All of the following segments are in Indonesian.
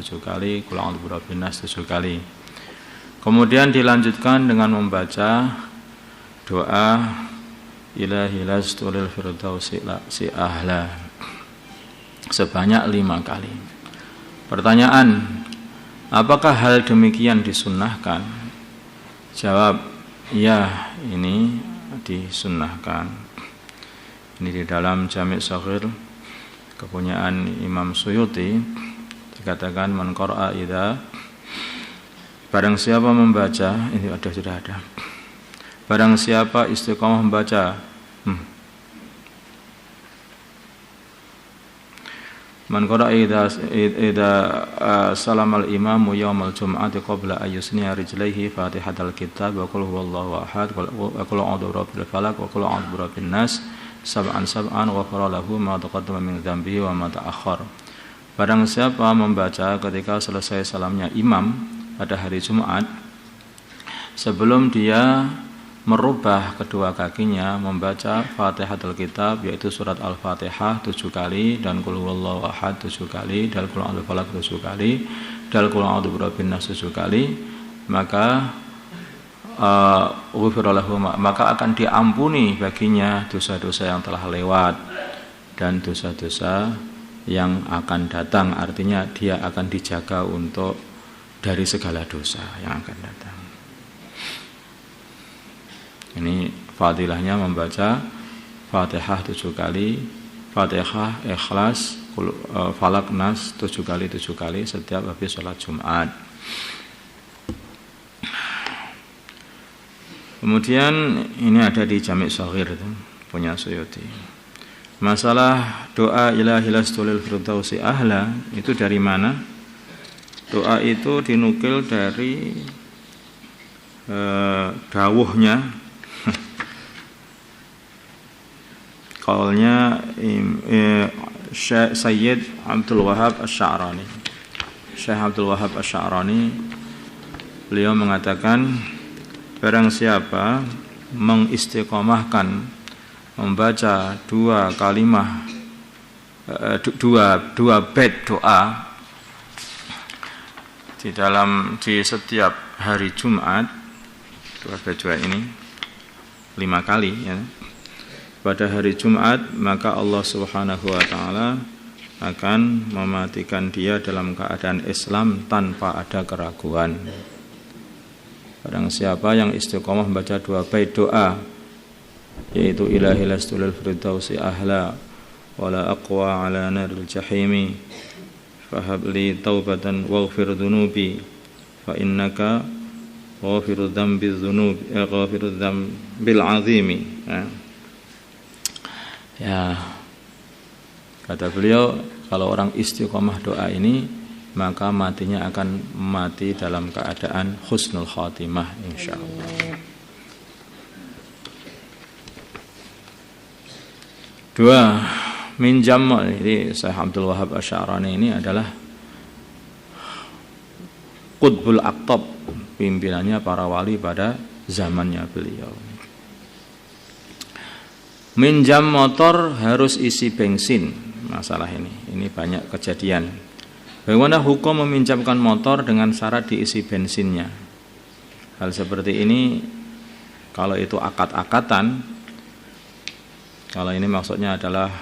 7 kali, Qul a'udzu birabbin nas 7 kali. Kemudian dilanjutkan dengan membaca doa Ilahi lastulil firdausi si ahla sebanyak 5 kali. Pertanyaan, apakah hal demikian disunnahkan? Jawab, ya, ini disunnahkan. Ini di dalam Jami' Shaghir kepunyaan Imam Suyuti dikatakan man qara'a idza, barang siapa membaca, ini sudah ada. Barang siapa istiqamah membaca man qara'a idza salamal imamu yaumal jum'ati qabla ayyusniya rijlaihi fatihatal kitab wa qul huwallahu ahad wa qul a'udzu birabbil falaq wa qul a'udzu birabbin nas sab'an ghafara lahu ma taqaddama min dzambihi wa ma ta'akhkhar. Barang siapa membaca ketika selesai salamnya imam pada hari Jumat, sebelum dia merubah kedua kakinya membaca Fatihatul Kitab, yaitu surat Al-Fatihah 7 kali, dan Qul huwallahu ahad 7 kali, dan Qul a'udzu falaq 7 kali, dan Qul a'udzu birabbin nas 7 kali, maka maka akan diampuni baginya dosa-dosa yang telah lewat dan dosa-dosa yang akan datang. Artinya dia akan dijaga untuk dari segala dosa yang akan datang. Ini fadilahnya membaca Fatihah 7 kali, Fatihah, Ikhlas, Falak, Nas 7 kali setiap habis sholat Jumat. Kemudian ini ada di Jami' Shaghir itu, punya Suyuti. Masalah doa Ilahi lastulil firdausi ahla itu dari mana? Doa itu dinukil dari dawuhnya qaulnya Sayyid Abdul Wahab Asy-Sya'rani. Syekh Abdul Wahab Asy-Sya'rani beliau mengatakan, barang siapa mengistiqomahkan membaca 2 kalimah dua bait doa di setiap hari Jumat, 2 bait doa ini 5 kali ya, pada hari Jumat, maka Allah Subhanahu wa taala akan mematikan dia dalam keadaan Islam tanpa ada keraguan. Barang siapa yang istiqomah membaca 2 bait doa, yaitu Ilahi lastulil firdausi ahla wala aqwa ala naril jahimi fahabli taubatan waghfir dhunubi fa innaka ghafirudz dzambil azimi. Ya, kata beliau, kalau orang istiqomah doa ini, maka matinya akan mati dalam keadaan husnul khatimah insyaallah. 2, minjam. Jadi Syekh Abdul Wahab Asy-Sya'rani ini adalah Qutbul Aqtab, pimpinannya para wali pada zamannya beliau. Minjam motor harus isi bensin. Masalah ini banyak kejadian. Bagaimana hukum meminjamkan motor dengan syarat diisi bensinnya? Hal seperti ini, kalau itu akad-akatan, kalau ini maksudnya adalah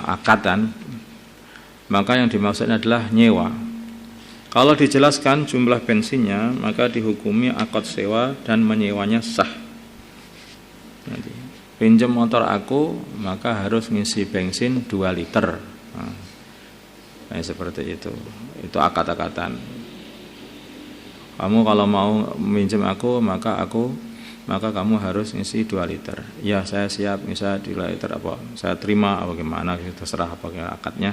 akatan, maka yang dimaksudnya adalah nyewa. Kalau dijelaskan jumlah bensinnya, maka dihukumi akad sewa dan menyewanya sah. Nanti pinjam motor aku, maka harus ngisi bensin 2 liter. Nah, seperti itu akad-akatan. Kamu kalau mau minjem aku, maka kamu harus ngisi 2 liter. Ya, saya siap, misalnya 2 liter apa, saya terima apa gimana, terserah apa akadnya.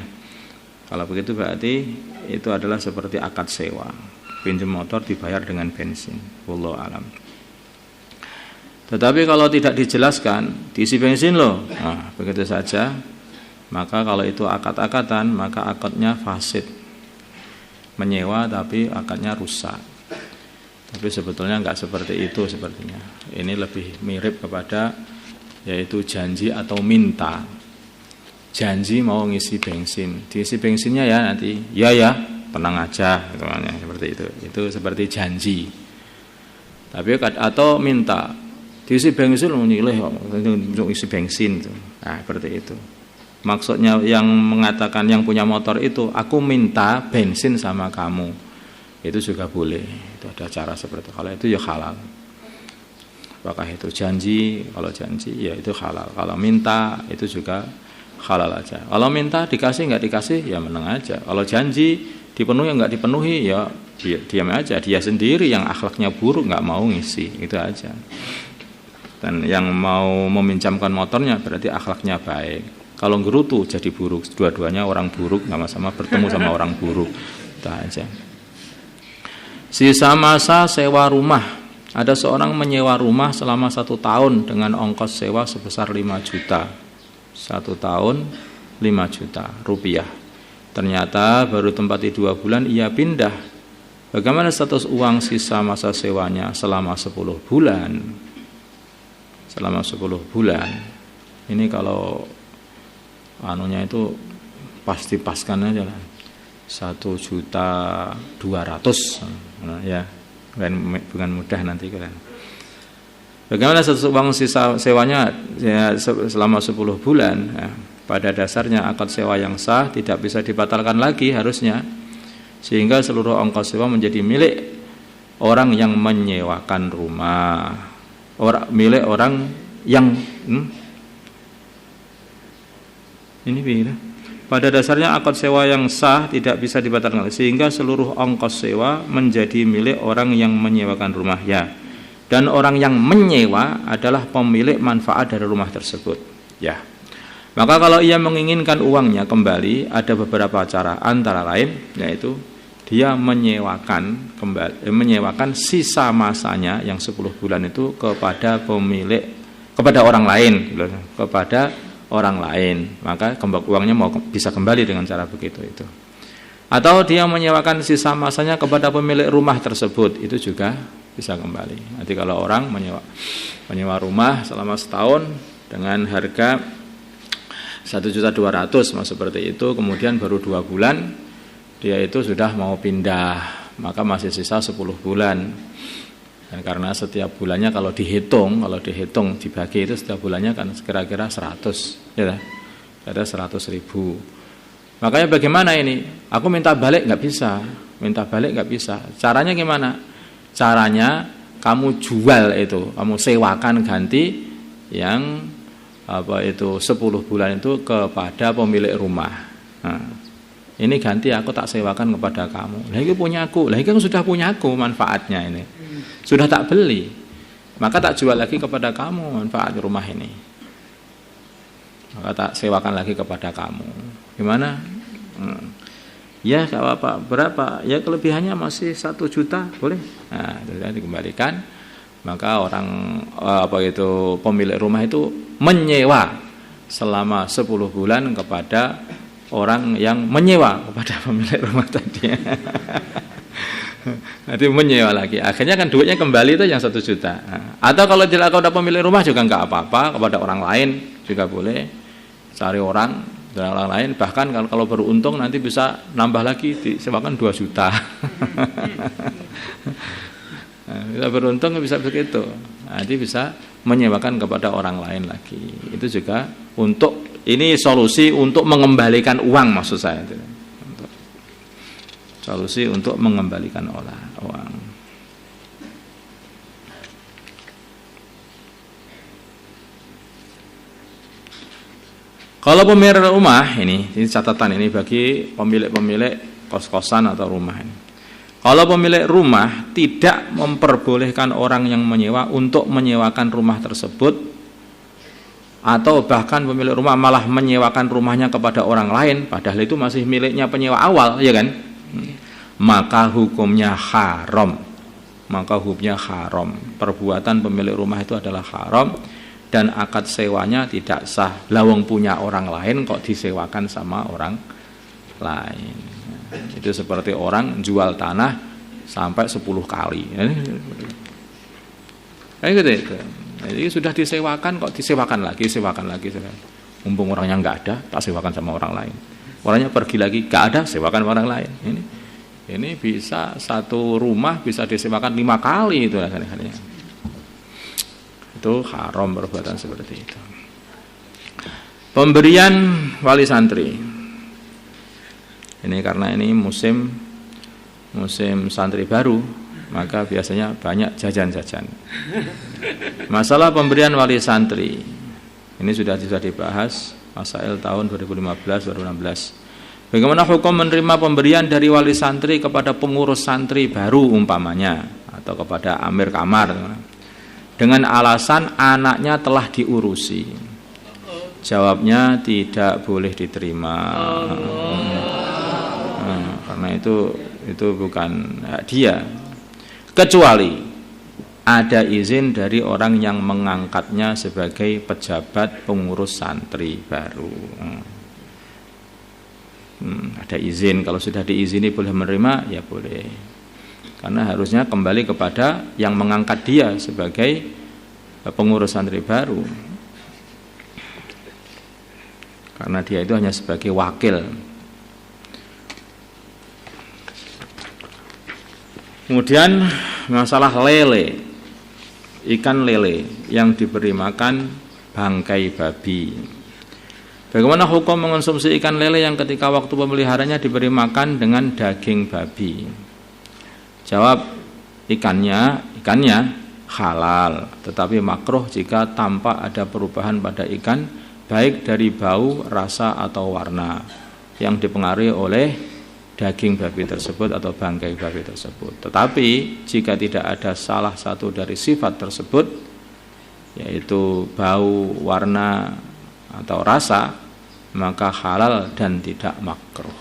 Kalau begitu berarti itu adalah seperti akad sewa. Pinjam motor dibayar dengan bensin. Wallahu alam. Tetapi kalau tidak dijelaskan, diisi bensin loh, nah, begitu saja, maka kalau itu akad-akatan, maka akadnya fasid, menyewa tapi akadnya rusak. Tapi sebetulnya enggak seperti itu sepertinya. Ini lebih mirip kepada yaitu janji atau minta. Janji mau ngisi bensin, diisi bensinnya ya nanti, ya tenang aja, seperti itu. Itu seperti janji. Tapi atau minta diisi bensin nyileh untuk isi bensin tuh. Nah, seperti itu. Maksudnya yang mengatakan yang punya motor itu, aku minta bensin sama kamu. Itu juga boleh. Itu ada cara seperti itu. Kalau itu ya halal. Apakah itu janji? Kalau janji ya itu halal. Kalau minta itu juga halal aja. Kalau minta dikasih nggak dikasih ya meneng aja. Kalau janji dipenuhi nggak dipenuhi ya diam aja. Dia sendiri yang akhlaknya buruk nggak mau ngisi, itu aja. Dan yang mau meminjamkan motornya berarti akhlaknya baik. Kalau gerutu jadi buruk. Dua-duanya orang buruk, sama-sama bertemu sama orang buruk. Itu aja. Sisa masa sewa rumah. Ada seorang menyewa rumah selama 1 tahun dengan ongkos sewa sebesar 5 juta. 1 tahun 5 juta rupiah. Ternyata baru tempati 2 bulan ia pindah. Bagaimana status uang sisa masa sewanya selama 10 bulan? Selama 10 bulan. Ini kalau anunya itu pasti paskan aja lah. 1.200.000 ya. Bukan mudah nanti kan. Bagaimana status uang sisa sewanya ya, selama 10 bulan ya. Pada dasarnya akad sewa yang sah tidak bisa dibatalkan lagi harusnya, sehingga seluruh ongkos sewa menjadi milik orang yang menyewakan rumah, milik orang yang ini begini. Pada dasarnya akad sewa yang sah tidak bisa dibatalkan, sehingga seluruh ongkos sewa menjadi milik orang yang menyewakan rumah ya. Dan orang yang menyewa adalah pemilik manfaat dari rumah tersebut ya. Maka kalau ia menginginkan uangnya kembali ada beberapa cara, antara lain yaitu dia menyewakan sisa masanya yang 10 bulan itu kepada orang lain, maka uangnya bisa kembali dengan cara begitu itu. Atau dia menyewakan sisa masanya kepada pemilik rumah tersebut, itu juga bisa kembali. Nanti kalau orang menyewa rumah selama setahun dengan harga 1.200.000 seperti itu, kemudian baru 2 bulan dia itu sudah mau pindah, maka masih sisa 10 bulan. Dan karena setiap bulannya kalau dihitung dibagi itu setiap bulannya kan kira-kira 100 ya, ada 100.000. Makanya bagaimana ini? Aku minta balik nggak bisa. Caranya gimana? Caranya kamu jual itu, kamu sewakan ganti yang 10 bulan itu kepada pemilik rumah. Nah, ini ganti aku tak sewakan kepada kamu. Lah ini punya aku. Lah ini kan sudah punya aku manfaatnya ini. Sudah tak beli. Maka tak jual lagi kepada kamu manfaat rumah ini. Maka tak sewakan lagi kepada kamu. Gimana? Ya enggak apa-apa. Berapa? Ya kelebihannya masih 1 juta, boleh. Nah, sudah dikembalikan. Maka pemilik rumah itu menyewa selama 10 bulan kepada orang yang menyewa kepada pemilik rumah tadi. Nanti menyewa lagi. Akhirnya kan duitnya kembali itu yang 1 juta. Atau kalau tidak ada pemilik rumah juga enggak apa-apa, kepada orang lain juga boleh. Cari orang dari orang lain, bahkan kalau beruntung nanti bisa nambah lagi, disewakan 2 juta. Bisa beruntung bisa begitu. Nanti bisa menyewakan kepada orang lain lagi. Itu juga ini solusi untuk mengembalikan uang, maksud saya. Solusi untuk mengembalikan uang. Kalau pemilik rumah ini catatan ini bagi pemilik kos-kosan atau rumah ini. Kalau pemilik rumah tidak memperbolehkan orang yang menyewa untuk menyewakan rumah tersebut, atau bahkan pemilik rumah malah menyewakan rumahnya kepada orang lain, padahal itu masih miliknya penyewa awal, ya kan? Maka hukumnya haram. Perbuatan pemilik rumah itu adalah haram dan akad sewanya tidak sah. Lawang punya orang lain kok disewakan sama orang lain. Itu seperti orang jual tanah sampai 10 kali. Gitu. Jadi sudah disewakan kok disewakan lagi. Mumpung orangnya nggak ada, tak sewakan sama orang lain. Orangnya pergi lagi, nggak ada, sewakan orang lain. Ini bisa satu rumah bisa disewakan 5 kali itu harganya. Itu haram perbuatan seperti itu. Pemberian wali santri. Ini karena ini musim santri baru, maka biasanya banyak jajan-jajan. Masalah pemberian wali santri. Ini sudah dibahas Masail tahun 2015-2016. Bagaimana hukum menerima pemberian dari wali santri kepada pengurus santri baru umpamanya atau kepada amir kamar dengan alasan anaknya telah diurusi? Jawabnya tidak boleh diterima. Karena itu bukan hak dia. Kecuali ada izin dari orang yang mengangkatnya sebagai pejabat pengurus santri baru. Ada izin, kalau sudah diizini boleh menerima, ya boleh. Karena harusnya kembali kepada yang mengangkat dia sebagai pengurus santri baru. Karena dia itu hanya sebagai wakil. Kemudian masalah lele, ikan lele yang diberi makan bangkai babi. Bagaimana hukum mengonsumsi ikan lele yang ketika waktu pemeliharanya diberi makan dengan daging babi? Jawab, ikannya halal, tetapi makruh jika tampak ada perubahan pada ikan, baik dari bau, rasa atau warna yang dipengaruhi oleh daging babi tersebut atau bangkai babi tersebut. Tetapi jika tidak ada salah satu dari sifat tersebut, yaitu bau, warna atau rasa, maka halal dan tidak makruh.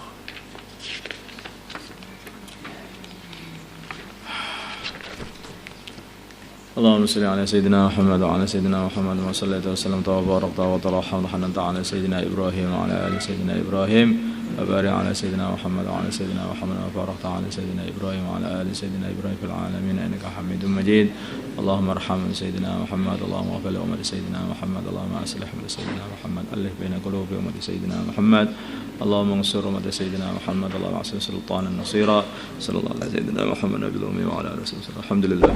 Allahumma shalli ala sayyidina Muhammad wa ala sayyidina Muhammad wa sallallahu wa sallam wa barakta wa tarahhamna ala sayyidina Ibrahim wa ala ali sayyidina Ibrahim wa barik ala sayyidina Muhammad wa ala sayyidina Muhammad wa barakta ala sayyidina Ibrahim wa ala ali sayyidina Ibrahim fil alamin innaka Hamidum Majid. Allahumma arham sayyidina Muhammad, Allahumma ighfir li ummati sayyidina Muhammad, Allahumma aslih li sayyidina Muhammad, alif baina qulubi ummati sayyidina Muhammad, Allahumma ansur ummati sayyidina Muhammad, Allahumma aslih sultanan nasira. Sallallahu alaihi sayyidina Muhammad nabiyil ummi wa ala alihi wasallam. Alhamdulillah.